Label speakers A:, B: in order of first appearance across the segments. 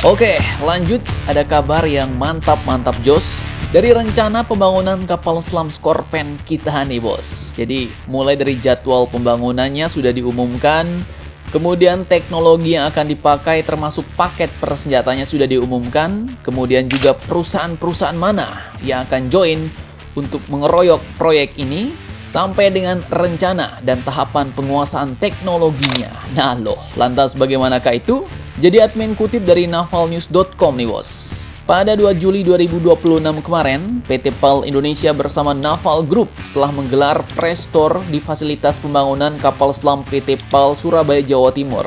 A: Oke, lanjut. Ada kabar yang mantap-mantap jos dari rencana pembangunan kapal selam Scorpène kita nih bos. Jadi mulai dari jadwal pembangunannya sudah diumumkan, kemudian teknologi yang akan dipakai termasuk paket persenjatanya sudah diumumkan, kemudian juga perusahaan-perusahaan mana yang akan join untuk mengeroyok proyek ini, sampai dengan rencana dan tahapan penguasaan teknologinya. Nah loh, lantas bagaimanakah itu? Jadi admin kutip dari navalnews.com nih bos. Pada 2 Juli 2026 kemarin, PT PAL Indonesia bersama Naval Group telah menggelar press tour di fasilitas pembangunan kapal selam PT PAL Surabaya, Jawa Timur.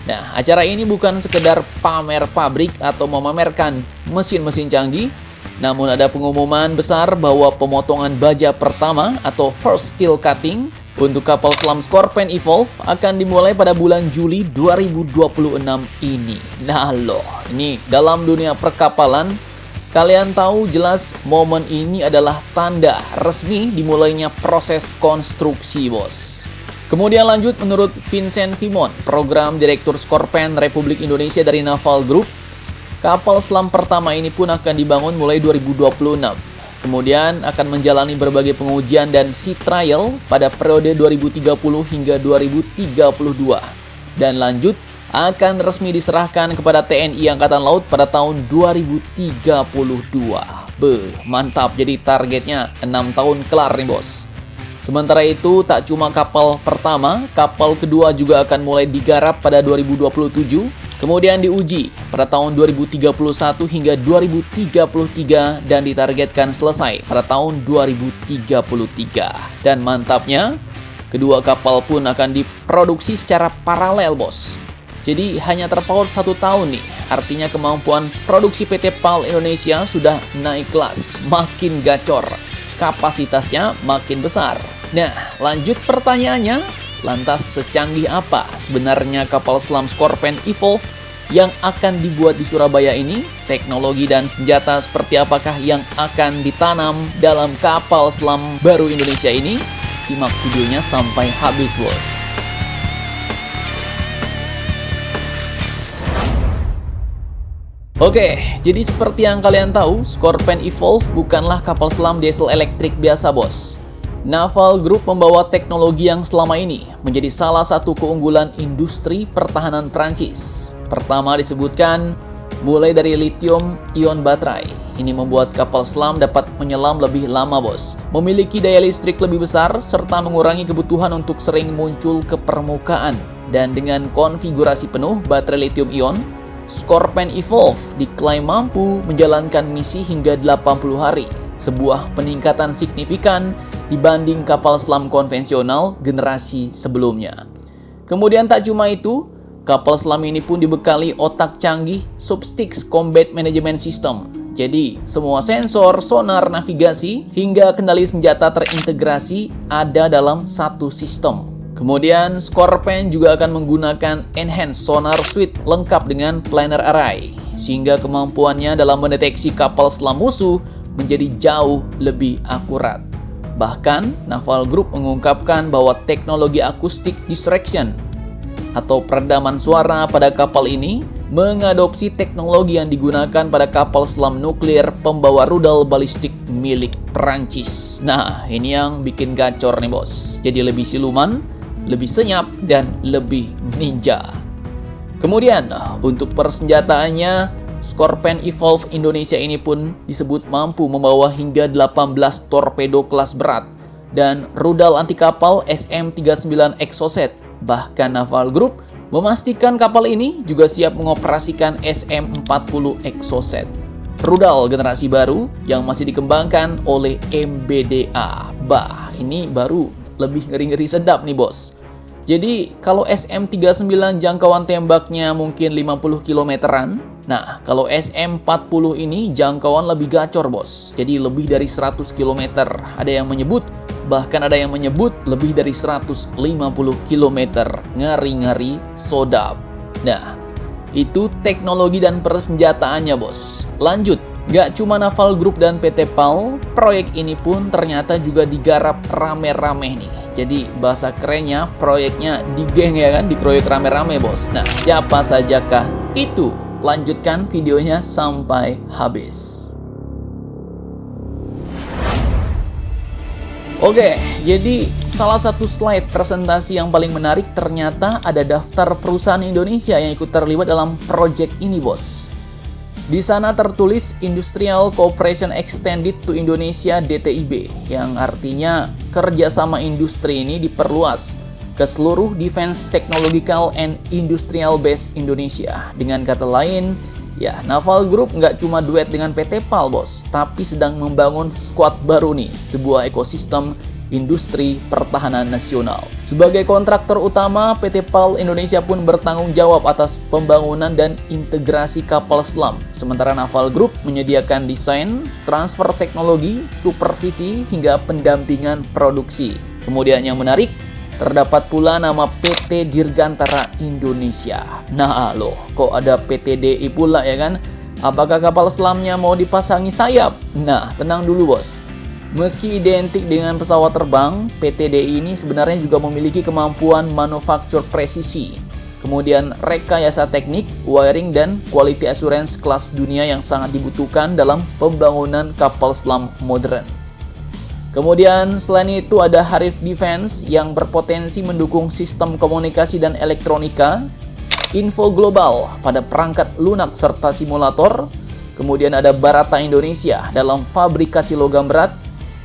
A: Nah, acara ini bukan sekedar pamer pabrik atau memamerkan mesin-mesin canggih, namun ada pengumuman besar bahwa pemotongan baja pertama atau first steel cutting untuk kapal selam Scorpène Evolve akan dimulai pada bulan Juli 2026 ini. Nah loh, ini dalam dunia perkapalan, kalian tahu jelas momen ini adalah tanda resmi dimulainya proses konstruksi bos. Kemudian lanjut, menurut Vincent Vimon, Program Direktur Scorpène Republik Indonesia dari Naval Group, kapal selam pertama ini pun akan dibangun mulai 2026. Kemudian akan menjalani berbagai pengujian dan sea trial pada periode 2030 hingga 2032. Dan lanjut, akan resmi diserahkan kepada TNI Angkatan Laut pada tahun 2032. Mantap, jadi targetnya 6 tahun kelar nih bos. Sementara itu, tak cuma kapal pertama, kapal kedua juga akan mulai digarap pada 2027. Kemudian diuji pada tahun 2031 hingga 2033 dan ditargetkan selesai pada tahun 2033. Dan mantapnya, kedua kapal pun akan diproduksi secara paralel bos. Jadi hanya terpaut 1 tahun nih. Artinya kemampuan produksi PT PAL Indonesia sudah naik kelas, makin gacor. Kapasitasnya makin besar. Nah, lanjut pertanyaannya. Lantas secanggih apa sebenarnya kapal selam Scorpène Evolve yang akan dibuat di Surabaya ini? Teknologi dan senjata seperti apakah yang akan ditanam dalam kapal selam baru Indonesia ini? Simak videonya sampai habis bos. Oke, jadi seperti yang kalian tahu, Scorpène Evolve bukanlah kapal selam diesel elektrik biasa bos. Naval Group membawa teknologi yang selama ini menjadi salah satu keunggulan industri pertahanan Prancis. Pertama disebutkan mulai dari lithium ion baterai. Ini membuat kapal selam dapat menyelam lebih lama bos, memiliki daya listrik lebih besar, serta mengurangi kebutuhan untuk sering muncul ke permukaan. Dan dengan konfigurasi penuh baterai lithium ion, Scorpène Evolve diklaim mampu menjalankan misi hingga 80 hari. Sebuah peningkatan signifikan dibanding kapal selam konvensional generasi sebelumnya. Kemudian tak cuma itu, kapal selam ini pun dibekali otak canggih Substix Combat Management System. Jadi, semua sensor, sonar, navigasi, hingga kendali senjata terintegrasi ada dalam satu sistem. Kemudian, Scorpène juga akan menggunakan Enhanced Sonar Suite lengkap dengan Planar Array, sehingga kemampuannya dalam mendeteksi kapal selam musuh menjadi jauh lebih akurat. Bahkan, Naval Group mengungkapkan bahwa teknologi acoustic distraction atau peredaman suara pada kapal ini mengadopsi teknologi yang digunakan pada kapal selam nuklir pembawa rudal balistik milik Perancis. Nah, ini yang bikin gacor nih bos. Jadi lebih siluman, lebih senyap, dan lebih ninja. Kemudian, untuk persenjataannya, Scorpène Evolve Indonesia ini pun disebut mampu membawa hingga 18 torpedo kelas berat dan rudal anti kapal SM-39 Exocet. Bahkan Naval Group memastikan kapal ini juga siap mengoperasikan SM-40 Exocet, rudal generasi baru yang masih dikembangkan oleh MBDA. Ini baru lebih ngeri-ngeri sedap nih bos. Jadi kalau SM-39 jangkauan tembaknya mungkin 50 kilometeran, nah kalau SM-40 ini jangkauan lebih gacor bos. Jadi lebih dari 100 km. Ada yang menyebut, bahkan ada yang menyebut lebih dari 150 km. Ngeri-ngeri sodap. Nah, itu teknologi dan persenjataannya bos. Lanjut, gak cuma Naval Group dan PT PAL, proyek ini pun ternyata juga digarap rame-rame nih. Jadi bahasa kerennya proyeknya digeng ya kan, dikeroyok rame-rame bos. Nah, siapa sajakah itu? lanjutkan videonya sampai habis. Oke, jadi salah satu slide presentasi yang paling menarik ternyata ada daftar perusahaan Indonesia yang ikut terlibat dalam proyek ini, bos. Di sana tertulis Industrial Cooperation Extended to Indonesia DTIB, yang artinya kerjasama industri ini diperluas ke seluruh Defense Technological and Industrial Base Indonesia. Dengan kata lain, ya, Naval Group nggak cuma duet dengan PT PAL, bos, tapi sedang membangun squad baru nih, sebuah ekosistem industri pertahanan nasional. Sebagai kontraktor utama, PT PAL Indonesia pun bertanggung jawab atas pembangunan dan integrasi kapal selam. Sementara Naval Group menyediakan desain, transfer teknologi, supervisi, hingga pendampingan produksi. Kemudian yang menarik, terdapat pula nama PT Dirgantara Indonesia. Nah loh, kok ada PT DI pula ya kan? Apakah kapal selamnya mau dipasangi sayap? Nah, tenang dulu, bos. Meski identik dengan pesawat terbang, PT DI ini sebenarnya juga memiliki kemampuan manufaktur presisi, kemudian rekayasa teknik, wiring, dan quality assurance kelas dunia yang sangat dibutuhkan dalam pembangunan kapal selam modern. Kemudian selain itu ada Harif Defense yang berpotensi mendukung sistem komunikasi dan elektronika, info global pada perangkat lunak serta simulator. Kemudian ada Barata Indonesia dalam fabrikasi logam berat.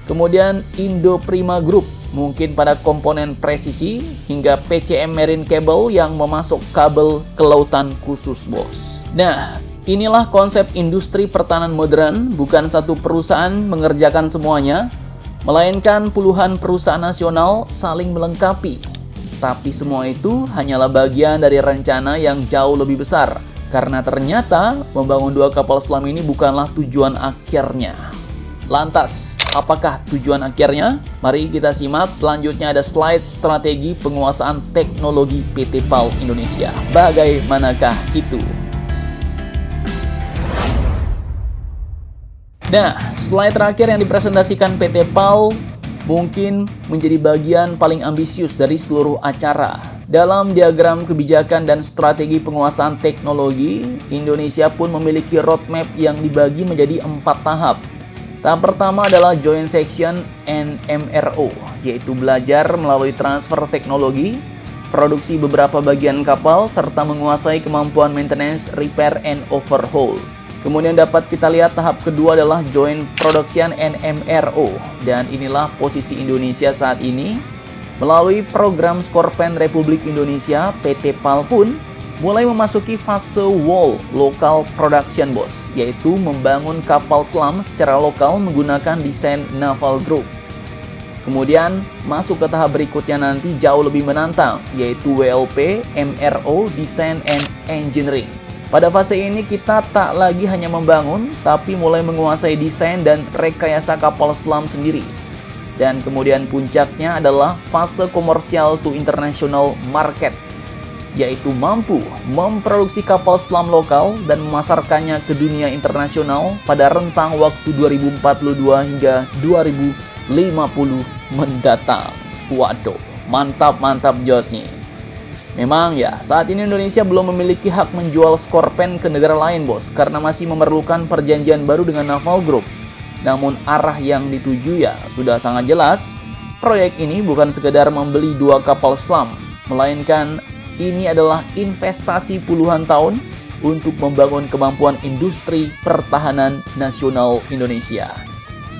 A: Kemudian Indo Prima Group mungkin pada komponen presisi, hingga PCM Marine Cable yang memasok kabel ke lautan khusus, bos. Nah, inilah konsep industri pertahanan modern, bukan satu perusahaan mengerjakan semuanya, melainkan puluhan perusahaan nasional saling melengkapi. Tapi semua itu hanyalah bagian dari rencana yang jauh lebih besar, karena ternyata membangun dua kapal selam ini bukanlah tujuan akhirnya. Lantas, apakah tujuan akhirnya? Mari kita simak. Selanjutnya ada slide strategi penguasaan teknologi PT PAL Indonesia. Bagaimanakah itu? Nah, slide terakhir yang dipresentasikan PT PAL mungkin menjadi bagian paling ambisius dari seluruh acara. Dalam diagram kebijakan dan strategi penguasaan teknologi, Indonesia pun memiliki roadmap yang dibagi menjadi 4 tahap. Tahap pertama adalah Joint Section NMRO, yaitu belajar melalui transfer teknologi, produksi beberapa bagian kapal, serta menguasai kemampuan maintenance, repair, and overhaul. Kemudian dapat kita lihat tahap kedua adalah Joint Production NMRO, dan inilah posisi Indonesia saat ini. Melalui program Skorpen Republik Indonesia, PT PAL pun mulai memasuki fase WAL, Local Production, bos, yaitu membangun kapal selam secara lokal menggunakan desain Naval Group. Kemudian masuk ke tahap berikutnya nanti jauh lebih menantang, yaitu WLP MRO, Design and Engineering. Pada fase ini kita tak lagi hanya membangun, tapi mulai menguasai desain dan rekayasa kapal selam sendiri. Dan kemudian puncaknya adalah fase komersial to international market, yaitu mampu memproduksi kapal selam lokal dan memasarkannya ke dunia internasional pada rentang waktu 2042 hingga 2050 mendatang. Waduh, mantap jos nih. Memang ya, saat ini Indonesia belum memiliki hak menjual Skorpen ke negara lain, bos, karena masih memerlukan perjanjian baru dengan Naval Group. Namun arah yang dituju ya sudah sangat jelas. Proyek ini bukan sekedar membeli 2 kapal selam, melainkan ini adalah investasi puluhan tahun untuk membangun kemampuan industri pertahanan nasional Indonesia.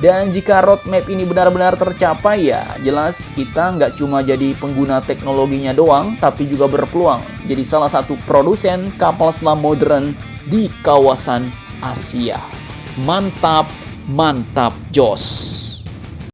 A: Dan jika roadmap ini benar-benar tercapai, ya jelas kita nggak cuma jadi pengguna teknologinya doang, tapi juga berpeluang jadi salah satu produsen kapal selam modern di kawasan Asia. Mantap, mantap jos!